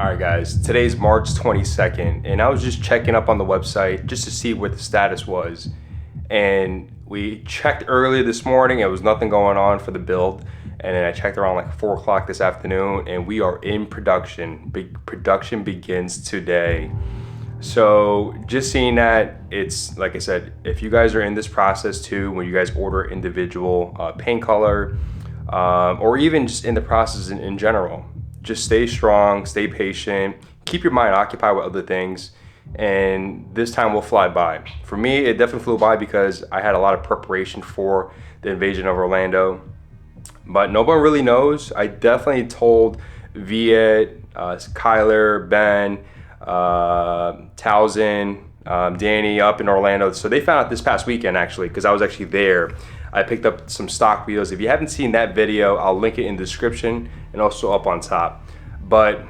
Alright guys, today's March 22nd and I was just checking up on the website just to see what the status was, and we checked earlier this morning. It was nothing going on for the build, and then I checked around like 4 o'clock this afternoon and we are in production. Production begins today. So just seeing that, it's like I said, if you guys are in this process too, when you guys order individual paint color or even just in the process in general, just stay strong, stay patient, keep your mind occupied with other things, and this time will fly by. For me, it definitely flew by because I had a lot of preparation for the invasion of Orlando, but no one really knows. I definitely told Viet, Kyler, Ben, Towson, Danny up in Orlando. So they found out this past weekend actually, because I was actually there. I picked up some stock videos. If you haven't seen that video, I'll link it in the description and also up on top. But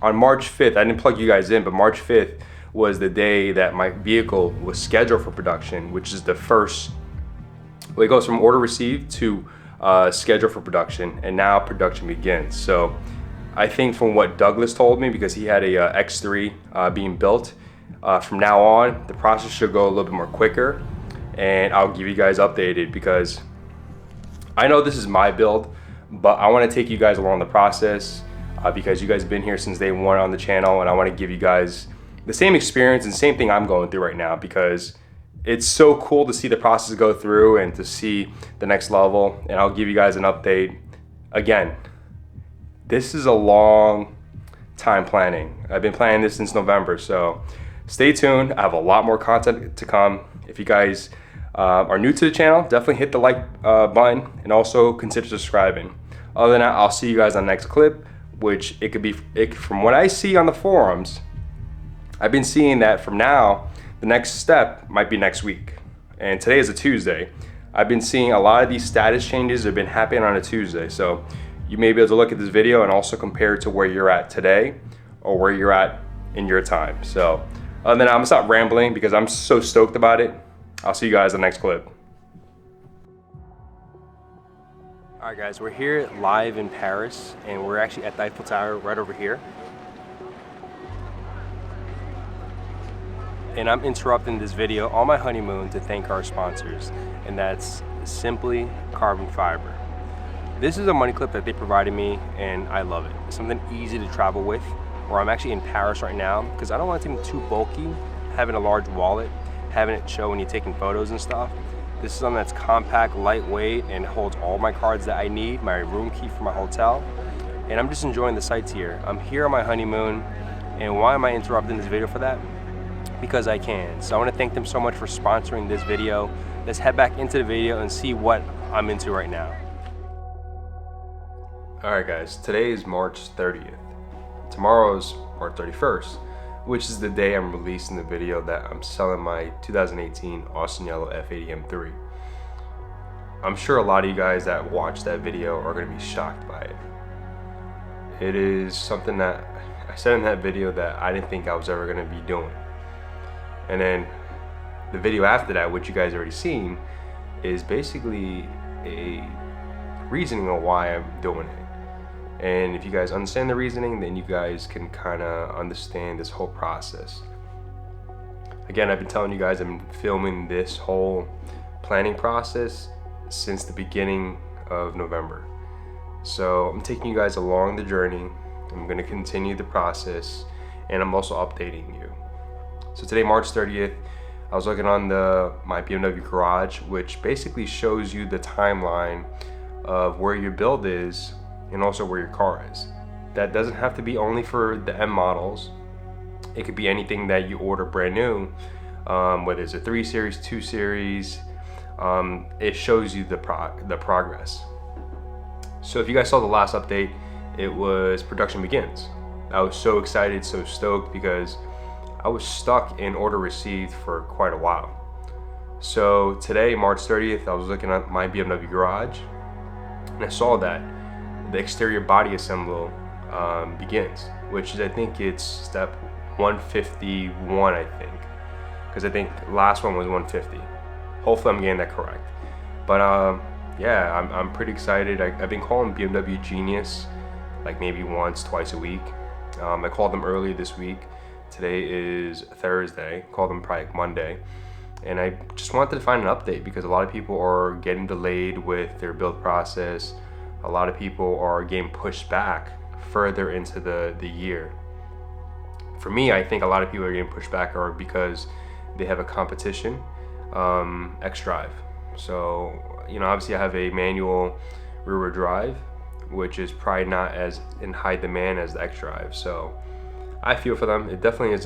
on March 5th, I didn't plug you guys in, but March 5th was the day that my vehicle was scheduled for production, which is the first, well, it goes from order received to schedule for production, and now production begins. So I think from what Douglas told me, because he had a X3 being built, from now on, the process should go a little bit more quicker, and I'll give you guys updated because I know this is my build, but I want to take you guys along the process because you guys have been here since day one on the channel, and I want to give you guys the same experience and same thing I'm going through right now, because it's so cool to see the process go through and to see the next level. And I'll give you guys an update. Again, this is a long time planning. I've been planning this since November, so stay tuned. I have a lot more content to come. If you guys are new to the channel, definitely hit the like button and also consider subscribing. Other than that, I'll see you guys on the next clip, which it could be, from what I see on the forums, I've been seeing that from now, the next step might be next week. And today is a Tuesday. I've been seeing a lot of these status changes have been happening on a Tuesday. So you may be able to look at this video and also compare it to where you're at today or where you're at in your time. So other than that, I'm gonna stop rambling because I'm so stoked about it. I'll see you guys in the next clip. All right guys, we're here live in Paris and we're actually at the Eiffel Tower right over here. And I'm interrupting this video on my honeymoon to thank our sponsors, and that's Simply Carbon Fiber. This is a money clip that they provided me and I love it. It's something easy to travel with, where I'm actually in Paris right now because I don't want it too bulky, having a large wallet, having it show when you're taking photos and stuff. This is something that's compact, lightweight, and holds all my cards that I need, my room key for my hotel, and I'm just enjoying the sights here. I'm here on my honeymoon, and why am I interrupting this video for that? Because I can. So I want to thank them so much for sponsoring this video. Let's head back into the video and see what I'm into right now. All right guys, today is March 30th. Tomorrow's March 31st, which is the day I'm releasing the video that I'm selling my 2018 Austin Yellow F80 M3. I'm sure a lot of you guys that watch that video are going to be shocked by it. It is something that I said in that video that I didn't think I was ever going to be doing. And then the video after that, which you guys already seen, is basically a reasoning on why I'm doing it. And if you guys understand the reasoning, then you guys can kind of understand this whole process. Again, I've been telling you guys I've been filming this whole planning process since the beginning of November. So I'm taking you guys along the journey. I'm going to continue the process, and I'm also updating you. So today, March 30th, I was looking on my BMW garage, which basically shows you the timeline of where your build is and also where your car is. That doesn't have to be only for the M models. It could be anything that you order brand new, whether it's a 3 Series, 2 Series. It shows you the progress. So if you guys saw the last update, it was production begins. I was so excited, so stoked, because I was stuck in order received for quite a while. So today, March 30th, I was looking at my BMW garage and I saw that the exterior body assembly begins, which is, I think it's step 151, I think, because I think last one was 150. Hopefully I'm getting that correct. But yeah, I'm pretty excited. I've been calling BMW Genius like maybe once, twice a week, I called them early this week. Today is Thursday. Called them probably like Monday. And I just wanted to find an update because a lot of people are getting delayed with their build process. A lot of people are getting pushed back further into the year. For me, I think a lot of people are getting pushed back are because they have a competition, X-Drive. So, obviously I have a manual rear-wheel drive, which is probably not as in high demand as the X-Drive. So I feel for them. It definitely is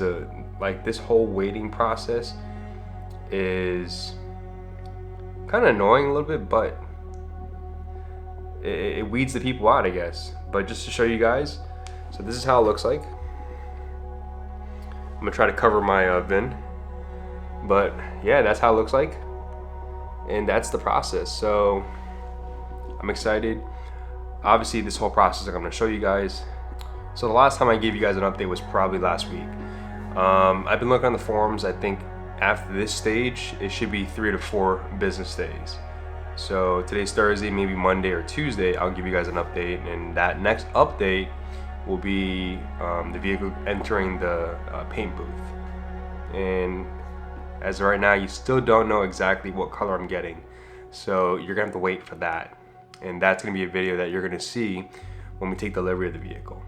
this whole waiting process is kind of annoying a little bit, but it weeds the people out, I guess. But just to show you guys, so this is how it looks like. I'm gonna try to cover my VIN, but yeah, that's how it looks like, and that's the process. So I'm excited. Obviously, this whole process I'm gonna show you guys. So the last time I gave you guys an update was probably last week. I've been looking on the forums. I think after this stage, it should be 3 to 4 business days. So today's Thursday, maybe Monday or Tuesday, I'll give you guys an update, and that next update will be the vehicle entering the paint booth. And as of right now, you still don't know exactly what color I'm getting, so you're gonna have to wait for that. And that's gonna be a video that you're gonna see when we take delivery of the vehicle.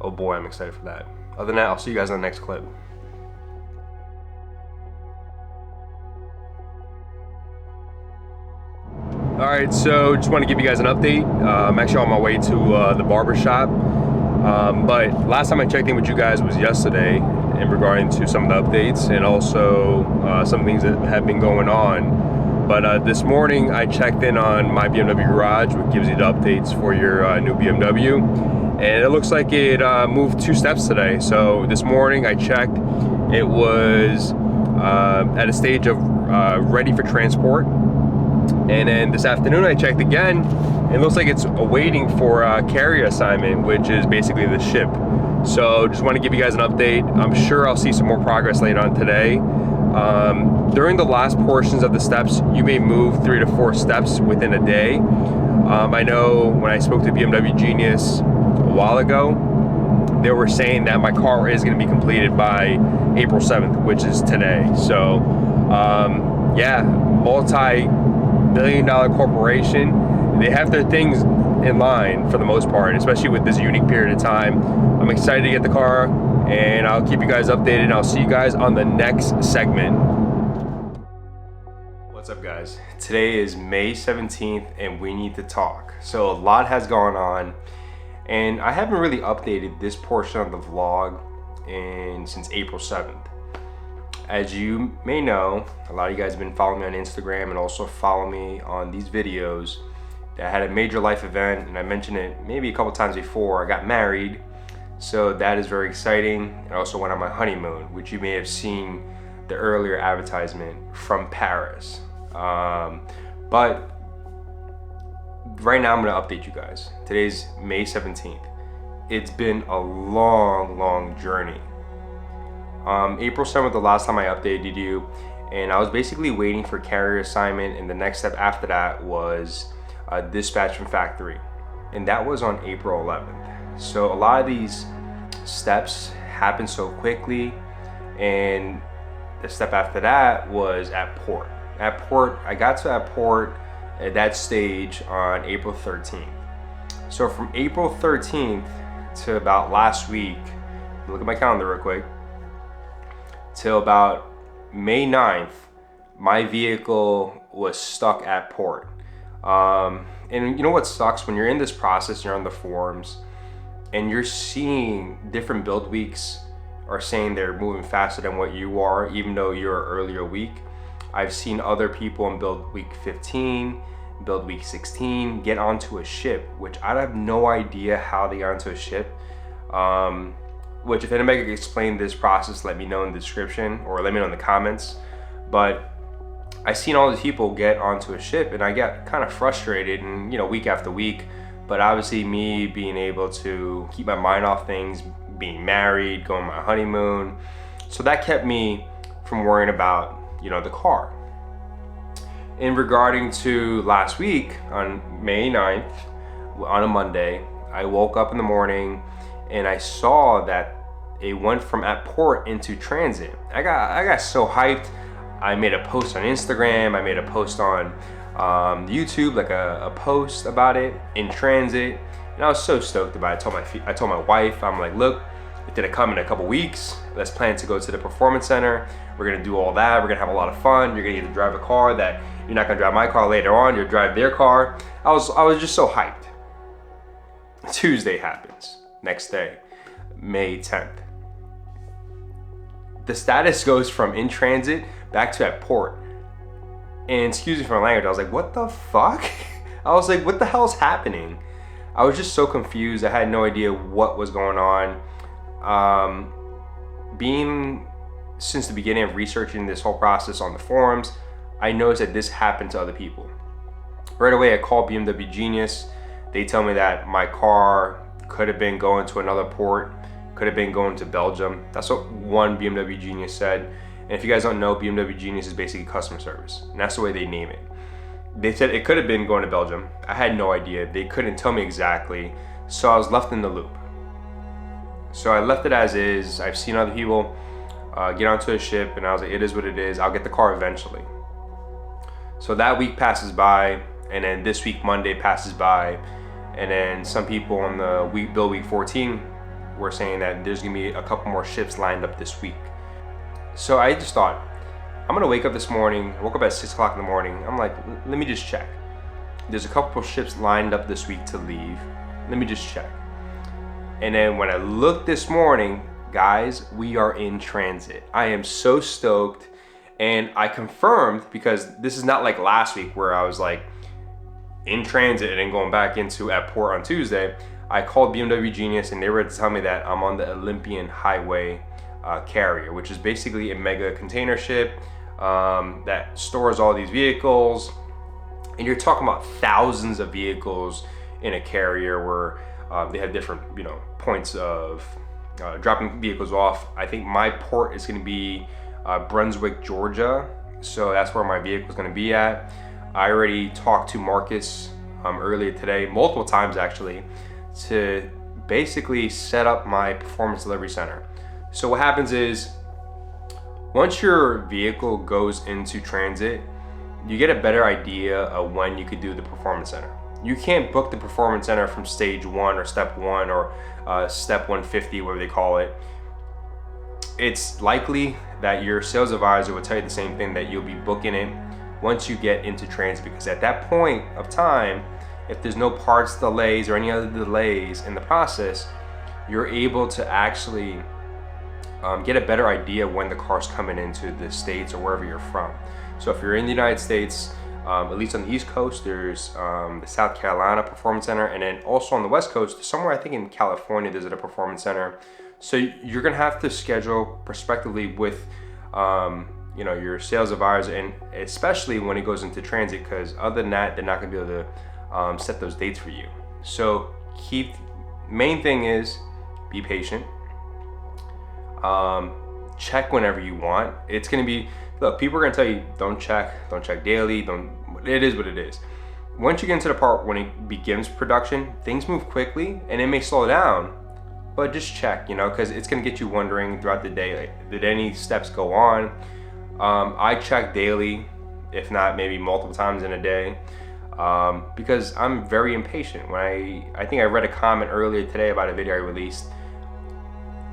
Oh boy, I'm excited for that. Other than that, I'll see you guys on the next clip. All right, so just want to give you guys an update. I'm actually on my way to the barber shop, but last time I checked in with you guys was yesterday in regarding to some of the updates and also some things that have been going on. But this morning I checked in on my BMW garage, which gives you the updates for your new BMW, and it looks like it moved 2 steps today. So this morning I checked, it was at a stage of ready for transport. And then this afternoon I checked again, and it looks like it's awaiting for a carrier assignment, which is basically the ship. So just want to give you guys an update. I'm sure I'll see some more progress later on today. During the last portions of the steps, you may move 3 to 4 steps within a day. I know when I spoke to BMW Genius a while ago, they were saying that my car is going to be completed by April 7th, which is today. So yeah, multi-billion-dollar corporation, they have their things in line for the most part, especially with this unique period of time. I'm excited to get the car, and I'll keep you guys updated. I'll see you guys on the next segment. What's up, guys? Today is May 17th, and we need to talk. So a lot has gone on, and I haven't really updated this portion of the vlog since April 7th. As you may know, a lot of you guys have been following me on Instagram and also follow me on these videos, that I had a major life event, and I mentioned it maybe a couple times before. I got married, so that is very exciting. I also went on my honeymoon, which you may have seen the earlier advertisement from Paris. But right now I'm gonna update you guys. Today's May 17th. It's been a long journey. April 7th, the last time I updated you, and I was basically waiting for carrier assignment, and the next step after that was dispatch from factory, and that was on April 11th. So a lot of these steps happened so quickly, and the step after that was at port. I got to at port at that stage on April 13th. So from April 13th to about last week, look at my calendar real quick, till about May 9th, my vehicle was stuck at port. And you know what sucks? When you're in this process, you're on the forums, and you're seeing different build weeks are saying they're moving faster than what you are, even though you're earlier week. I've seen other people in build week 15, build week 16 get onto a ship, which I have no idea how they got onto a ship. Which if anybody could explain this process, let me know in the description or let me know in the comments. But I seen all these people get onto a ship, and I got kind of frustrated, and week after week. But obviously me being able to keep my mind off things, being married, going on my honeymoon, so that kept me from worrying about the car. In regarding to last week on May 9th, on a Monday, I woke up in the morning and I saw that it went from at port into transit. I got so hyped. I made a post on Instagram. I made a post on YouTube, like a post about it in transit, and I was so stoked about it. I told my wife, I'm like, look, it's gonna come in a couple weeks. Let's plan to go to the performance center. We're gonna do all that. We're gonna have a lot of fun. You're gonna get to drive a car that you're not gonna drive my car later on. You'll drive their car. I was just so hyped. Tuesday happens. Next day, May 10th. The status goes from in transit back to at port. And excuse me for my language, I was like, what the fuck? I was like, what the hell is happening? I was just so confused. I had no idea what was going on. Being since the beginning of researching this whole process on the forums, I noticed that this happened to other people. Right away, I called BMW Genius. They tell me that my car could have been going to another port, could have been going to Belgium. That's what one BMW Genius said. And if you guys don't know, BMW Genius is basically customer service, and that's the way they name it. They said it could have been going to Belgium. I had no idea. They couldn't tell me exactly, so I was left in the loop. So I left it as is. I've seen other people get onto a ship, and I was like, it is what it is. I'll get the car eventually. So that week passes by, and then this week, Monday, passes by, and then some people on the build week 14 were saying that there's gonna be a couple more ships lined up this week. So I just thought, I'm gonna wake up this morning. I woke up at 6 o'clock in the morning. I'm like, let me just check. There's a couple of ships lined up this week to leave. Let me just check. And then when I looked this morning, guys, we are in transit. I am so stoked. And I confirmed, because this is not like last week where I was like in transit and then going back into at port on Tuesday. I called BMW Genius and they were to tell me that I'm on the Olympian Highway carrier, which is basically a mega container ship that stores all these vehicles. And you're talking about thousands of vehicles in a carrier where they have different, points of dropping vehicles off. I think my port is going to be Brunswick, Georgia. So that's where my vehicle is going to be at. I already talked to Marcus earlier today, multiple times actually, to basically set up my performance delivery center. So what happens is, once your vehicle goes into transit, you get a better idea of when you could do the performance center. You can't book the performance center from stage 1 or step 1 or step 150, whatever they call it. It's likely that your sales advisor will tell you the same thing, that you'll be booking it once you get into transit, because at that point of time, if there's no parts delays or any other delays in the process, you're able to actually get a better idea when the car's coming into the States or wherever you're from. So if you're in the United States, at least on the East Coast, there's the South Carolina Performance Center, and then also on the West Coast, somewhere I think in California, there's a Performance Center. So you're gonna have to schedule prospectively with your sales advisor, and especially when it goes into transit, because other than that, they're not gonna be able to set those dates for you. So main thing is, be patient. Check whenever you want. It's gonna be, look, people are gonna tell you, don't check daily, it is what it is. Once you get into the part when it begins production, things move quickly and it may slow down, but just check, because it's gonna get you wondering throughout the day, like, did any steps go on? I check daily, if not maybe multiple times in a day, because I'm very impatient. When I think I read a comment earlier today about a video I released.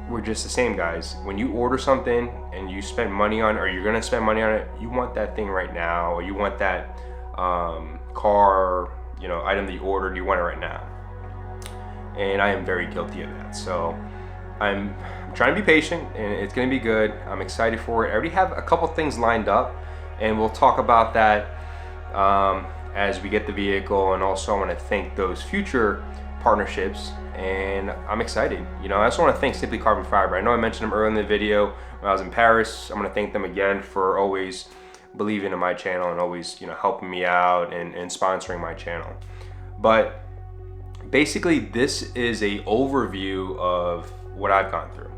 We're just the same, guys. When you order something and you spend money on it, or you're gonna spend money on it, you want that thing right now, or you want that car, item that you ordered, you want it right now. And I am very guilty of that. So I'm trying to be patient, and it's gonna be good. I'm excited for it. I already have a couple things lined up, and we'll talk about that as we get the vehicle. And also I wanna thank those future partnerships, and I'm excited. I also want to thank Simply Carbon Fiber. I know I mentioned them earlier in the video when I was in Paris. I'm going to thank them again for always believing in my channel and always helping me out and sponsoring my channel. But basically, this is a overview of what I've gone through.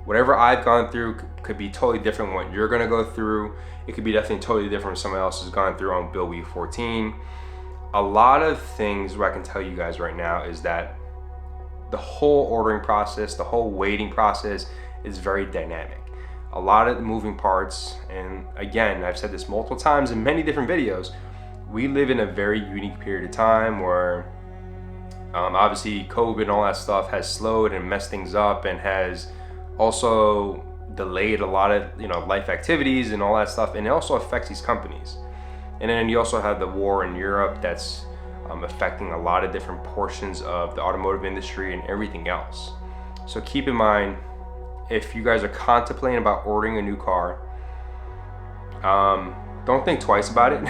Whatever I've gone through could be totally different from what you're going to go through. It could be definitely totally different from someone else has gone through on build week 14. A lot of things what I can tell you guys right now is that the whole ordering process, the whole waiting process is very dynamic. A lot of moving parts, and again, I've said this multiple times in many different videos, we live in a very unique period of time where obviously COVID and all that stuff has slowed and messed things up, and has also delayed a lot of life activities and all that stuff, and it also affects these companies. And then you also have the war in Europe that's affecting a lot of different portions of the automotive industry and everything else. So keep in mind, if you guys are contemplating about ordering a new car, don't think twice about it.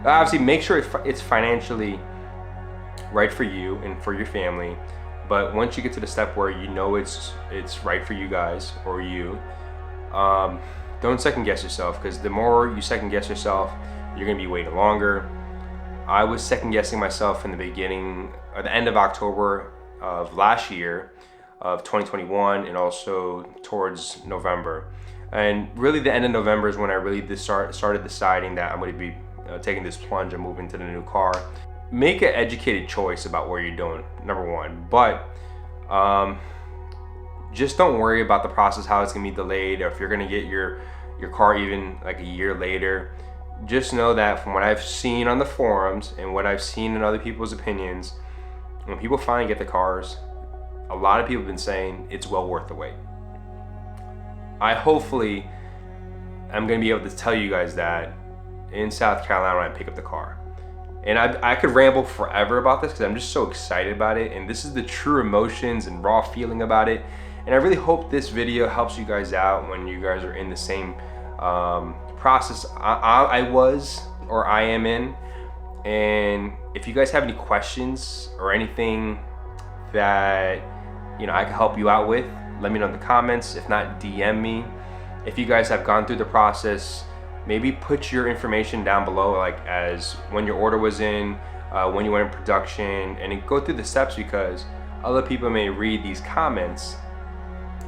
Obviously, make sure it's financially right for you and for your family. But once you get to the step where you know it's right for you guys or you, don't second guess yourself, because the more you second guess yourself, you're gonna be waiting longer. I was second guessing myself in the beginning or the end of October of last year of 2021, and also towards November. And really the end of November is when I really started deciding that I'm going to be taking this plunge and moving to the new car. Make an educated choice about where you're doing, number one. But just don't worry about the process, how it's going to be delayed, or if you're going to get your car even like a year later. Just know that from what I've seen on the forums and what I've seen in other people's opinions, when people finally get the cars, a lot of people have been saying it's well worth the wait. Hopefully I'm going to be able to tell you guys that in South Carolina when I pick up the car. And I could ramble forever about this because I'm just so excited about it, and this is the true emotions and raw feeling about it. And I really hope this video helps you guys out when you guys are in the same process I was or I am in. And if you guys have any questions or anything that I can help you out with, let me know in the comments. If not, DM me. If you guys have gone through the process, maybe put your information down below, like as when your order was in, when you went in production, and go through the steps, because other people may read these comments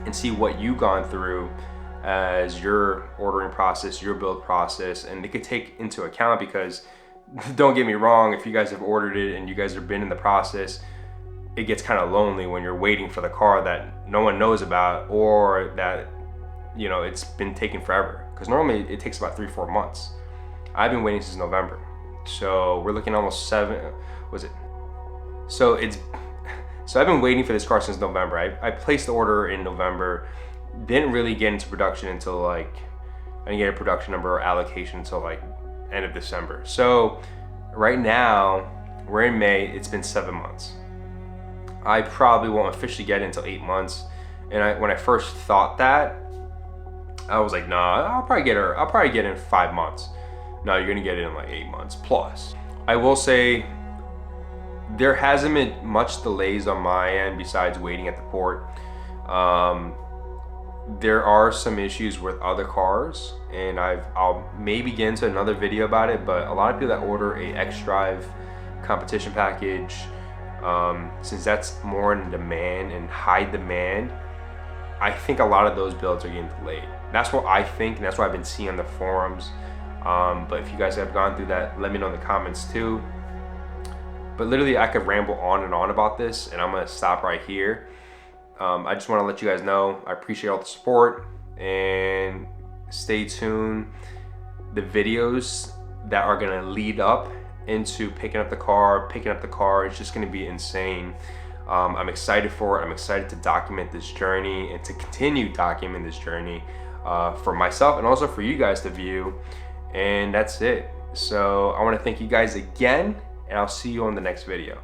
and see what you've gone through as your ordering process, your build process, and they could take into account. Because don't get me wrong, if you guys have ordered it and you guys have been in the process, it gets kind of lonely when you're waiting for the car that no one knows about, or that it's been taking forever, because normally it takes about 3-4 months. I've been waiting since November, so we're looking almost 7. So I've been waiting for this car since November. I placed the order in November, didn't really get into production until I didn't get a production number or allocation until end of December. So right now we're in May. It's been 7 months. I probably won't officially get it until 8 months. And when I first thought that, I was like, nah, I'll probably get it in 5 months. No, you're gonna get it in 8 months plus. I will say there hasn't been much delays on my end besides waiting at the port. There are some issues with other cars, and I'll maybe get into another video about it, but a lot of people that order a X-Drive competition package, since that's more in demand and high demand, I think a lot of those builds are getting delayed. That's what I think, and that's what I've been seeing on the forums. But if you guys have gone through that, let me know in the comments too. But literally, I could ramble on and on about this, and I'm gonna stop right here. I just want to let you guys know I appreciate all the support, and stay tuned. The videos that are gonna lead up into picking up the car, it's just gonna be insane. I'm excited for it. I'm excited to document this journey and to continue documenting this journey for myself and also for you guys to view. And that's it. So I want to thank you guys again, and I'll see you on the next video.